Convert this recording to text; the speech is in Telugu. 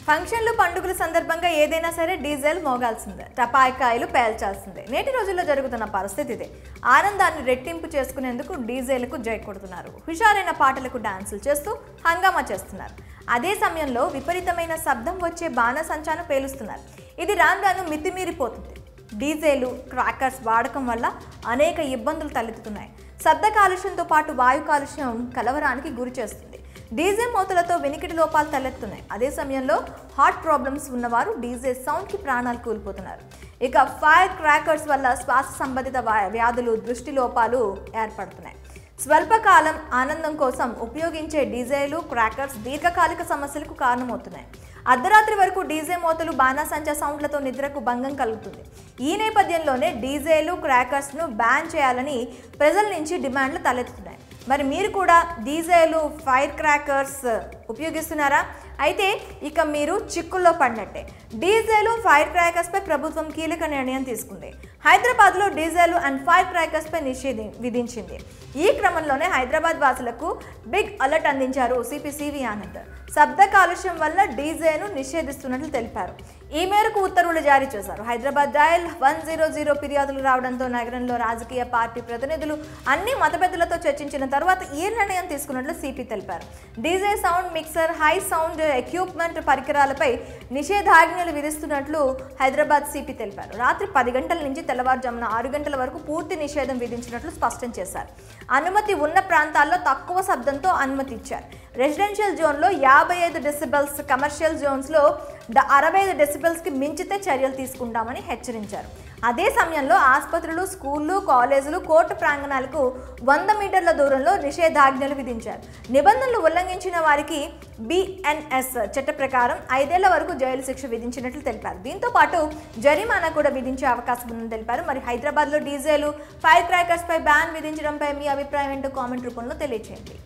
ఫంక్షన్లు పండుగల సందర్భంగా ఏదైనా సరే డీజిల్ మోగాల్సిందే, టపాకాయలు పేల్చాల్సిందే. నేటి రోజుల్లో జరుగుతున్న పరిస్థితి ఇదే. ఆనందాన్ని రెట్టింపు చేసుకునేందుకు డీజేలకు జై కొడుతున్నారు. హుషారైన పాటలకు డాన్సులు చేస్తూ హంగామా చేస్తున్నారు. అదే సమయంలో విపరీతమైన శబ్దం వచ్చే బాణసంచాను పేలుస్తున్నారు. ఇది రాను రాను మితిమీరిపోతుంది. డీజేలు, క్రాకర్స్ వాడకం వల్ల అనేక ఇబ్బందులు తలెత్తుతున్నాయి. శబ్ద కాలుష్యంతో పాటు వాయు కాలుష్యం కలవరానికి గురి చేస్తుంది. డీజే మోతలతో వినికిడి లోపాలు తలెత్తున్నాయి. అదే సమయంలో హార్ట్ ప్రాబ్లమ్స్ ఉన్నవారు డీజే సౌండ్కి ప్రాణాలు కోల్పోతున్నారు. ఇక ఫైర్ క్రాకర్స్ వల్ల శ్వాస సంబంధిత వ్యాధులు, దృష్టి లోపాలు ఏర్పడుతున్నాయి. స్వల్పకాలం ఆనందం కోసం ఉపయోగించే డీజేలు, క్రాకర్స్ దీర్ఘకాలిక సమస్యలకు కారణమవుతున్నాయి. అర్ధరాత్రి వరకు డీజే మోతలు, బాణాసంచా సౌండ్లతో నిద్రకు భంగం కలుగుతుంది. ఈ నేపథ్యంలోనే డీజేలు, క్రాకర్స్ను బ్యాన్ చేయాలని ప్రజల నుంచి డిమాండ్లు తలెత్తుతున్నాయి. మరి మీరు కూడా డీజేలు, ఫైర్ క్రాకర్స్ ఉపయోగిస్తున్నారా? అయితే ఇక మీరు చిక్కుల్లో పడినట్టే. డీజేలు, ఫైర్ క్రాకర్స్పై ప్రభుత్వం కీలక నిర్ణయం తీసుకుంది. హైదరాబాద్లో డీజేలు అండ్ ఫైర్ క్రాకర్స్పై నిషేధం విధించింది. ఈ క్రమంలోనే హైదరాబాద్ వాసులకు బిగ్ అలర్ట్ అందించారు సిపి సివి ఆనంద్. శబ్ద కాలుష్యం వల్ల డీజేను నిషేధిస్తున్నట్లు తెలిపారు. ఈ మేరకు ఉత్తర్వులు జారీ చేశారు. హైదరాబాద్ డయల్ 100 ఫిర్యాదులు రావడంతో నగరంలో రాజకీయ పార్టీ ప్రతినిధులు, అన్ని మతపెద్దలతో చర్చించిన తర్వాత ఈ నిర్ణయం తీసుకున్నట్లు సిపి తెలిపారు. DJ, sound mixer, high sound equipment పరికరాలపై నిషేధాజ్ఞలు విధిస్తున్నట్లు హైదరాబాద్ సిపి తెలిపారు. రాత్రి 10 గంటల నుంచి తెల్లవారుజామున 6 గంటల వరకు పూర్తి నిషేధం విధించినట్లు స్పష్టం చేశారు. అనుమతి ఉన్న ప్రాంతాల్లో తక్కువ శబ్దంతో అనుమతి ఇచ్చారు. రెసిడెన్షియల్ జోన్లో 55 డెసిబెల్స్, కమర్షియల్ జోన్స్లో 65 డెసిబెల్స్కి మించితే చర్యలు తీసుకుంటామని హెచ్చరించారు. అదే సమయంలో ఆసుపత్రులు, స్కూళ్లు, కాలేజీలు, కోర్టు ప్రాంగణాలకు 100 మీటర్ల దూరంలో నిషేధాజ్ఞలు విధించారు. నిబంధనలు ఉల్లంఘించిన వారికి BNS చట్ట ప్రకారం 5 ఏళ్ల వరకు జైలు శిక్ష విధించినట్లు తెలిపారు. దీంతో పాటు జరిమానా కూడా విధించే అవకాశం ఉందని తెలిపారు. మరి హైదరాబాద్లో డీజేలు, ఫైర్ క్రాకర్స్ పై బ్యాన్ విధించడంపై మీ అభిప్రాయం ఏంటో కామెంట్ రూపంలో తెలియజేయండి.